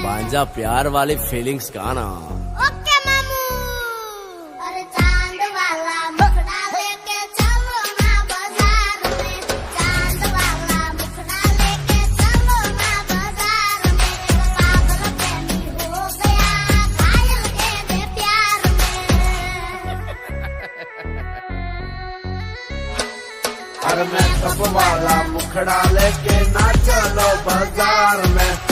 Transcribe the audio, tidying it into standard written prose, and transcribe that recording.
भांजा प्यार वाली फीलिंग्स का ना। ओके मामू। अरे चांद वाला मुखड़ा लेके चलो ना बाजार में, चांद वाला मुखड़ा लेके चलो ना बाजार में, पागल प्रेमी हो गया घायल तेरे प्यार में। अरे मैं कप वाला मुखड़ा लेके ना चलो बाजार में।